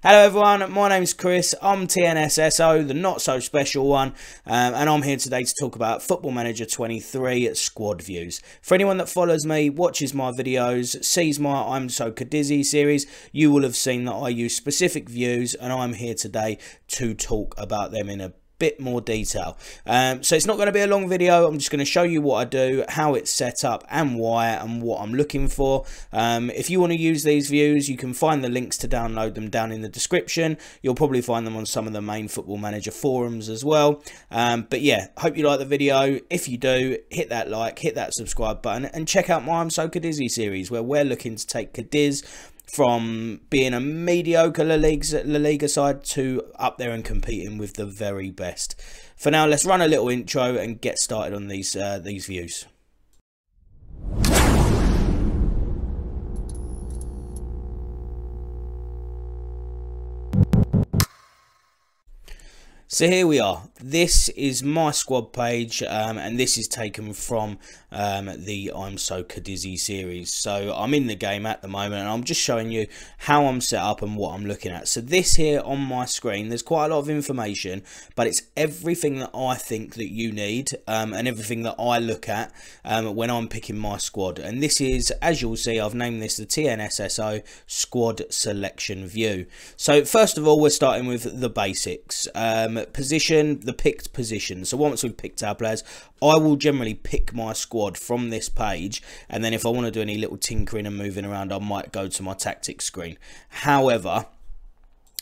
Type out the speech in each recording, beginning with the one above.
Hello everyone, my name's Chris, I'm TNSSO, the not so special one, and I'm here today to talk about Football Manager 23 squad views. For anyone that follows me, watches my videos, sees my I'm So Dizzy series, you will have seen that I use specific views and I'm here today to talk about them in a bit more detail. So it's not going to be a long video. I'm just going to show you what I do, how it's set up and why and what I'm looking for. If you want to use these views, you can find the links to download them down in the description. You'll probably find them on some of the main Football Manager forums as well. But yeah, hope you like the video. If you do, hit that like, hit that subscribe button and check out my I'm So Dizzy series, where we're looking to take Cadiz from being a mediocre La Liga side to up there and competing with the very best. For now, let's run a little intro and get started on these views. So here we are. This is my squad page, and this is taken from the I'm So Dizzy series. So I'm in the game at the moment, and I'm just showing you how I'm set up and what I'm looking at. So this here on my screen, there's quite a lot of information, but it's everything that I think that you need, and everything that I look at when I'm picking my squad. And this is, as you'll see, I've named this the TNSSO squad selection view. So first of all, we're starting with the basics. Position, the picked position. So once we've picked our players, I will generally pick my squad from this page, and then if I want to do any little tinkering and moving around, I might go to my tactics screen. However,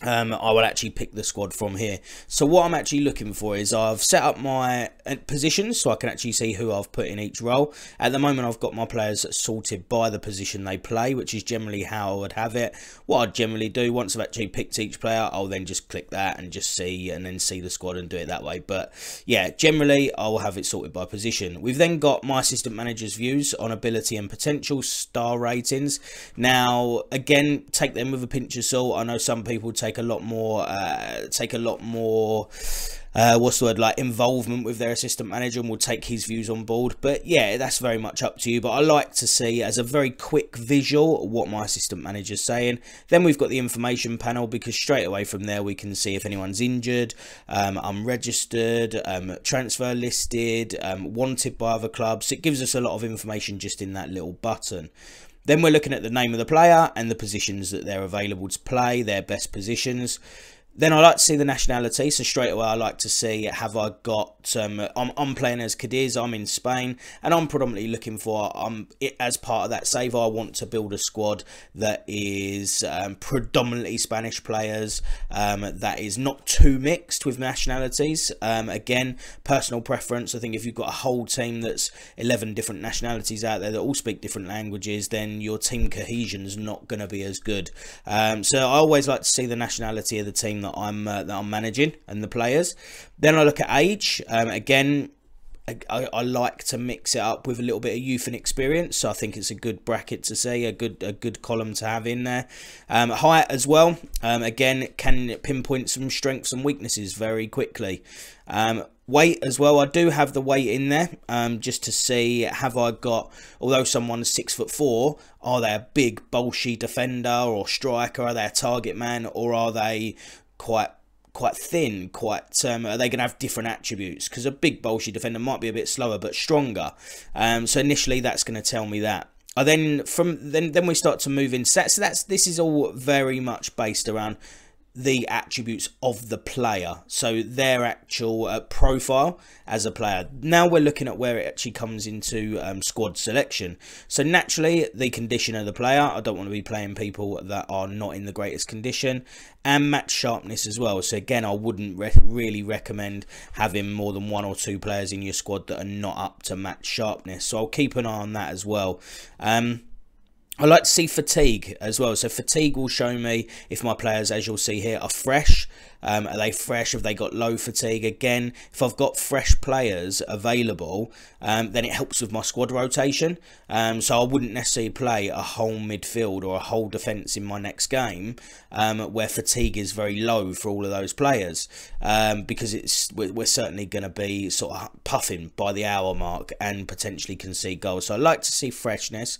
I will actually pick the squad from here. So what I'm actually looking for is I've set up my positions so I can actually see who I've put in each role. At the moment, I've got my players sorted by the position they play, which is generally how I would have it. What I'd generally do, once I've actually picked each player, I'll then just click that and just see, and then see the squad and do it that way. But yeah, generally I will have it sorted by position. We've then got my assistant manager's views on ability and potential star ratings. Now again, take them with a pinch of salt. I know some people take a lot more what's the word, like involvement with their assistant manager and will take his views on board. But yeah, that's very much up to you. But I like to see as a very quick visual what my assistant manager is saying. Then we've got the information panel, because straight away from there we can see if anyone's injured, unregistered, transfer listed, wanted by other clubs. It gives us a lot of information just in that little button. Then we're looking at the name of the player and the positions that they're available to play, their best positions. Then I like to see the nationality, so straight away I like to see, have I got, I'm playing as Cadiz, I'm in Spain, and I'm predominantly looking for, as part of that save, I want to build a squad that is predominantly Spanish players, that is not too mixed with nationalities. Again, personal preference. I think if you've got a whole team that's 11 different nationalities out there that all speak different languages, then your team cohesion is not going to be as good. So I always like to see the nationality of the team that I'm managing and the players. Then I look at age. Again, I like to mix it up with a little bit of youth and experience, so I think it's a good bracket to see, a good column to have in there. Height as well. Again, can pinpoint some strengths and weaknesses very quickly. Weight as well, I do have the weight in there, just to see, have I got, although someone's 6'4", are they a big bolshy defender or striker? Are they a target man, or are they quite thin, are they going to have different attributes? Because a big bolshy defender might be a bit slower but stronger. So initially that's going to tell me that. Then we start to move in stats. So this is all very much based around the attributes of the player, so their actual profile as a player. Now we're looking at where it actually comes into squad selection. So naturally, the condition of the player. I don't want to be playing people that are not in the greatest condition, and match sharpness as well. So again, I wouldn't really recommend having more than 1 or 2 players in your squad that are not up to match sharpness. So I'll keep an eye on that as well. I like to see fatigue as well. So fatigue will show me if my players, as you'll see here, are fresh. Are they fresh? Have they got low fatigue? Again, if I've got fresh players available, then it helps with my squad rotation. So I wouldn't necessarily play a whole midfield or a whole defence in my next game where fatigue is very low for all of those players, because we're certainly going to be sort of puffing by the hour mark and potentially concede goals. So I like to see freshness.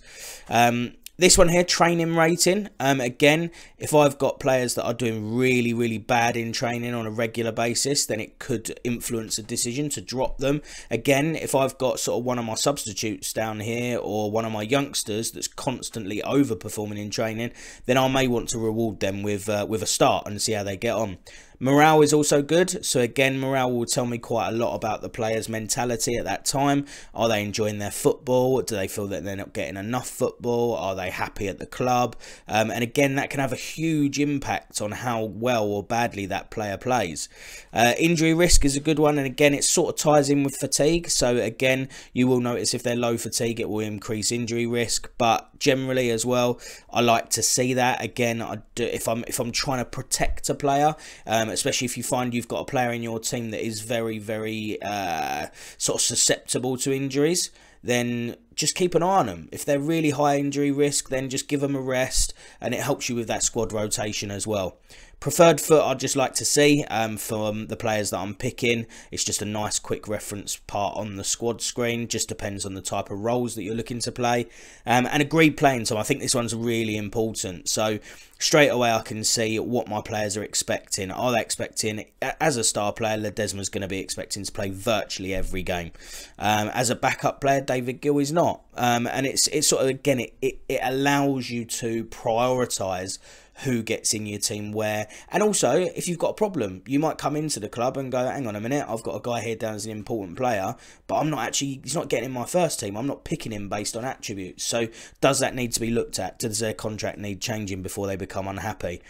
This one here, training rating. Again, if I've got players that are doing really, really bad in training on a regular basis, then it could influence a decision to drop them. Again, if I've got sort of one of my substitutes down here or one of my youngsters that's constantly overperforming in training, then I may want to reward them with a start and see how they get on. Morale is also good. So again, morale will tell me quite a lot about the player's mentality at that time. Are they enjoying their football? Do they feel that they're not getting enough football? Are they happy at the club? And again, that can have a huge impact on how well or badly that player plays. Injury risk is a good one. And again, it sort of ties in with fatigue. So again, you will notice if they're low fatigue, it will increase injury risk. But generally as well, I like to see that. Again, if I'm trying to protect a player, especially if you find you've got a player in your team that is very, very sort of susceptible to injuries, then just keep an eye on them. If they're really high injury risk, then just give them a rest, and it helps you with that squad rotation as well. Preferred foot, I'd just like to see from the players that I'm picking. It's just a nice quick reference part on the squad screen. Just depends on the type of roles that you're looking to play. And agreed playing time. I think this one's really important. So straight away I can see what my players are expecting. Are they expecting, as a star player, Ledesma's going to be expecting to play virtually every game. As a backup player, David Gill is not. And it's sort of, again, it allows you to prioritise who gets in your team where. And also, if you've got a problem, you might come into the club and go, hang on a minute, I've got a guy here down as an important player, but he's not getting in my first team. I'm not picking him based on attributes. So does that need to be looked at? Does their contract need changing before they become unhappy?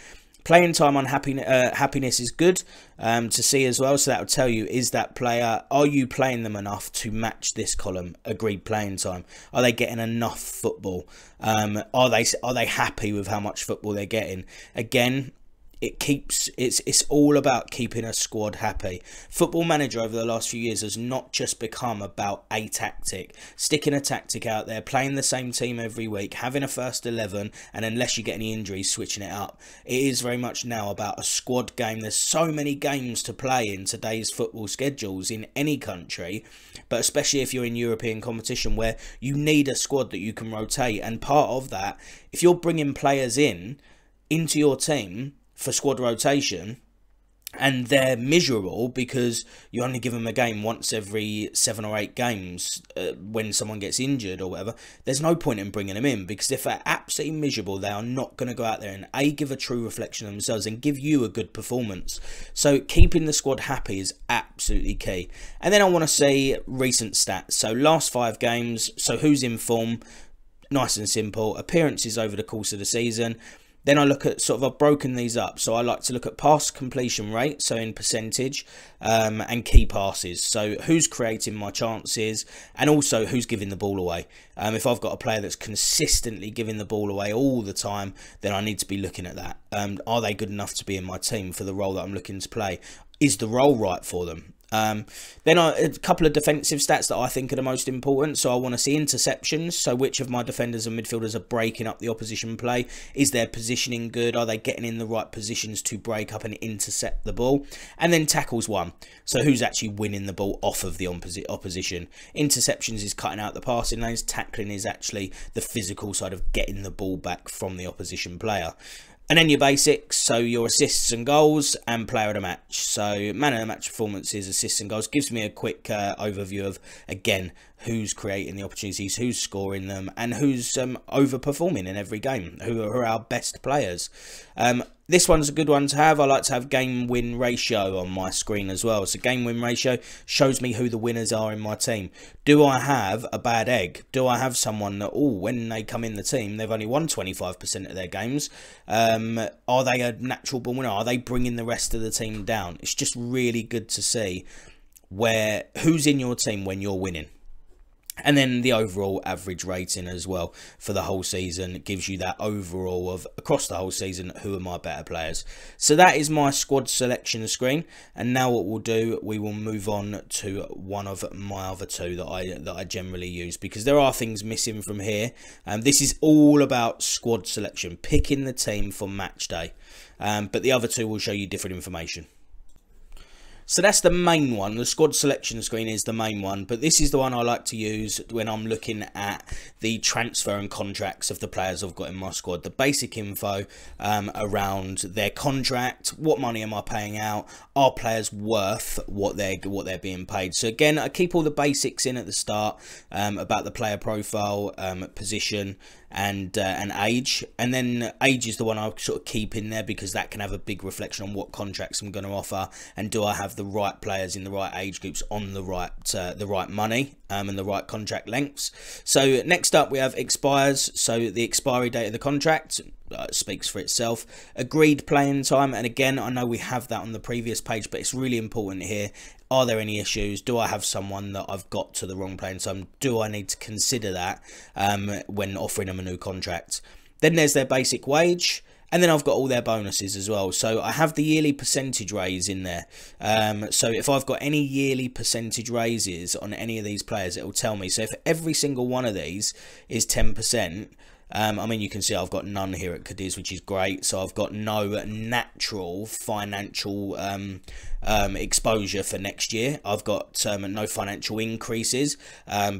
Playing time happiness is good to see as well. So that will tell you, is that player, are you playing them enough to match this column? Agreed playing time. Are they getting enough football? Are they happy with how much football they're getting? Again, it's all about keeping a squad happy. Football Manager over the last few years has not just become about a tactic, sticking a tactic out there, playing the same team every week, having a first 11, and unless you get any injuries, switching it up. It is very much now about a squad game. There's so many games to play in today's football schedules in any country, but especially if you're in European competition where you need a squad that you can rotate. And part of that, if you're bringing players into your team for squad rotation and they're miserable because you only give them a game once every 7 or 8 games when someone gets injured or whatever, there's no point in bringing them in, because if they're absolutely miserable, they are not going to go out there and give a true reflection of themselves and give you a good performance. So keeping the squad happy is absolutely key. And then I want to see recent stats. So last 5 games, so who's in form, nice and simple. Appearances over the course of the season. Then I look at I've broken these up. So I like to look at pass completion rate, so in percentage, and key passes. So who's creating my chances, and also who's giving the ball away. If I've got a player that's consistently giving the ball away all the time, then I need to be looking at that. Are they good enough to be in my team for the role that I'm looking to play? Is the role right for them? Then a couple of defensive stats that I think are the most important. So I want to see interceptions. So which of my defenders and midfielders are breaking up the opposition play? Is their positioning good? Are they getting in the right positions to break up and intercept the ball? And then tackles won. So who's actually winning the ball off of the opposition? Interceptions is cutting out the passing lanes. Tackling is actually the physical side of getting the ball back from the opposition player. And then your basics, so your assists and goals and player of the match. So man of the match performances, assists and goals, gives me a quick overview of, again, who's creating the opportunities, who's scoring them, and who's overperforming in every game, who are our best players. This one's a good one to have. I like to have game-win ratio on my screen as well. So game-win ratio shows me who the winners are in my team. Do I have a bad egg? Do I have someone that, when they come in the team, they've only won 25% of their games? Are they a natural born winner? Are they bringing the rest of the team down? It's just really good to see who's in your team when you're winning. And then the overall average rating as well for the whole season. It gives you that overall of across the whole season, who are my better players. So that is my squad selection screen. And now what we'll do, we will move on to one of my other two that I generally use, because there are things missing from here. This is all about squad selection, picking the team for match day. But the other two will show you different information. So that's the main one. The squad selection screen is the main one, but this is the one I like to use when I'm looking at the transfer and contracts of the players I've got in my squad. The basic info around their contract, what money am I paying out, are players worth what they're being paid. So again, I keep all the basics in at the start about the player profile, position, and age, and then age is the one I sort of keep in there because that can have a big reflection on what contracts I'm going to offer, and do I have the right players in the right age groups on the right money and the right contract lengths. So next up we have expires. So the expiry date of the contract speaks for itself. Agreed playing time, and again I know we have that on the previous page, but it's really important here. Are there any issues? Do I have someone that I've got to the wrong playing time? Do I need to consider that when offering them a new contract? Then there's their basic wage, and then I've got all their bonuses as well. So I have the yearly percentage raise in there. So if I've got any yearly percentage raises on any of these players, it will tell me. So if every single one of these is 10%, I mean, you can see I've got none here at Cadiz, which is great. So I've got no natural financial exposure for next year. I've got no financial increases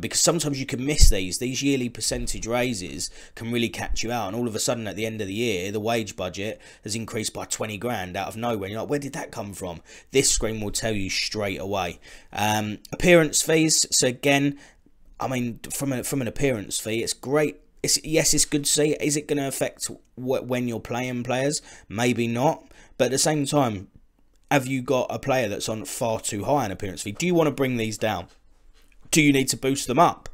because sometimes you can miss these yearly percentage raises can really catch you out, and all of a sudden at the end of the year the wage budget has increased by 20 grand out of nowhere, and you're like, where did that come from? This screen will tell you straight away. Appearance fees. So again, I mean, from an appearance fee, it's great. Yes, it's good to see. Is it going to affect when you're playing players? Maybe not. But at the same time, have you got a player that's on far too high an appearance fee? Do you want to bring these down? Do you need to boost them up?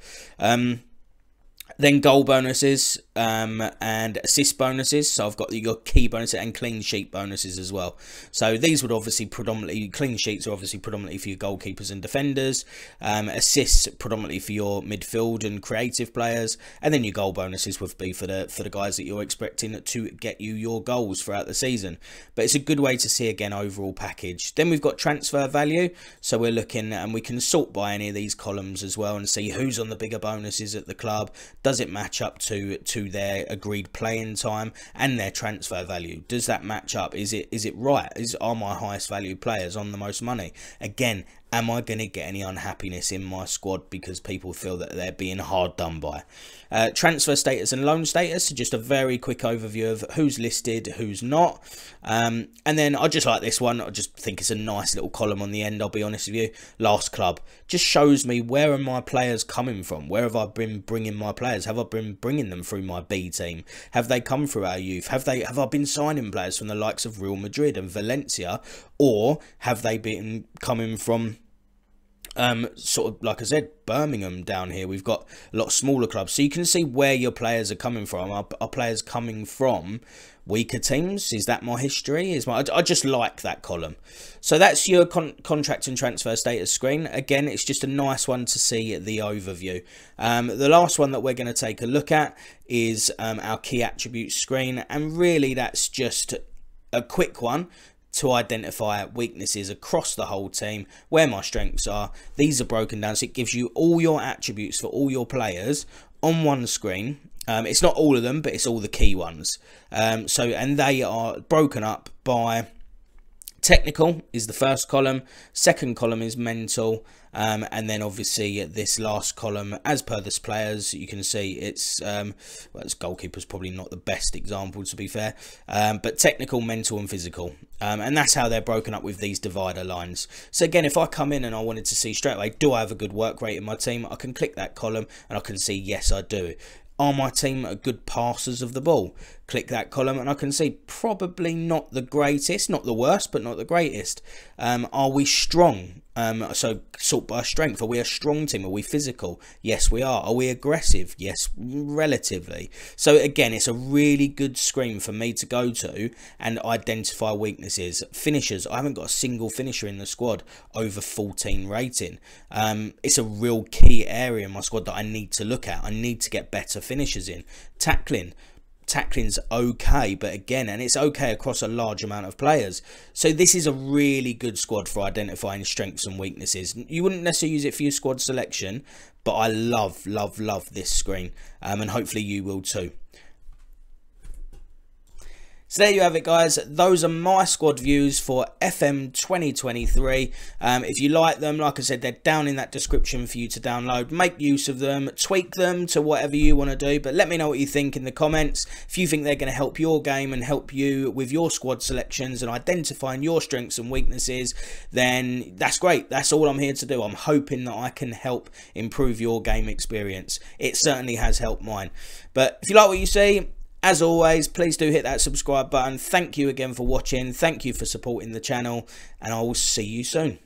Then goal bonuses and assist bonuses. So I've got your key bonuses and clean sheet bonuses as well. So these would obviously predominantly, clean sheets are obviously predominantly for your goalkeepers and defenders. Assists predominantly for your midfield and creative players. And then your goal bonuses would be for the guys that you're expecting to get you your goals throughout the season. But it's a good way to see, again, overall package. Then we've got transfer value. So we're looking, and we can sort by any of these columns as well and see who's on the bigger bonuses at the club. Does it match up to their agreed playing time and their transfer value? Does that match up? Is it right? Are my highest value players on the most money? Again, am I going to get any unhappiness in my squad because people feel that they're being hard done by? Transfer status and loan status, so just a very quick overview of who's listed, who's not. And then I just like this one. I just think it's a nice little column on the end, I'll be honest with you. Last club. Just shows me, where are my players coming from? Where have I been bringing my players? Have I been bringing them through my B team? Have they come through our youth? Have I been signing players from the likes of Real Madrid and Valencia? Or have they been coming from sort of, like I said, Birmingham down here? We've got a lot of smaller clubs, so you can see where your players are coming from. Are players coming from weaker teams? Is that my history? I just like that column. So that's your contract and transfer status screen. Again, it's just a nice one to see the overview. The last one that we're going to take a look at is our key attributes screen, and really that's just a quick one to identify weaknesses across the whole team, where my strengths are. These are broken down, so it gives you all your attributes for all your players on one screen. It's not all of them, but it's all the key ones. And they are broken up by technical is the first column, second column is mental, and then obviously this last column, as per the players, you can see it's well, it's goalkeeper's probably not the best example, to be fair, but technical, mental and physical, and that's how they're broken up with these divider lines. So again, if I come in and I wanted to see straight away, do I have a good work rate in my team, I can click that column and I can see, yes, I do. Are my team good passers of the ball? Click that column and I can see probably not the greatest, not the worst, but not the greatest. Are we strong? So sort by strength. Are we a strong team? Are we physical? Yes, we are. Are we aggressive? Yes, relatively. So again, it's a really good screen for me to go to and identify weaknesses. Finishers. I haven't got a single finisher in the squad over 14 rating. It's a real key area in my squad that I need to look at. I need to get better finishers in. Tackling's okay, but again, and it's okay across a large amount of players. So this is a really good squad for identifying strengths and weaknesses. You wouldn't necessarily use it for your squad selection, but I love this screen, and hopefully you will too. So there you have it, guys. Those are my squad views for FM 2023. If you like them, like I said, they're down in that description for you to download. Make use of them, tweak them to whatever you want to do, but let me know what you think in the comments. If you think they're going to help your game and help you with your squad selections and identifying your strengths and weaknesses, then that's great. That's all I'm here to do. I'm hoping that I can help improve your game experience. It certainly has helped mine. But if you like what you see, as always, please do hit that subscribe button. Thank you again for watching. Thank you for supporting the channel, and I will see you soon.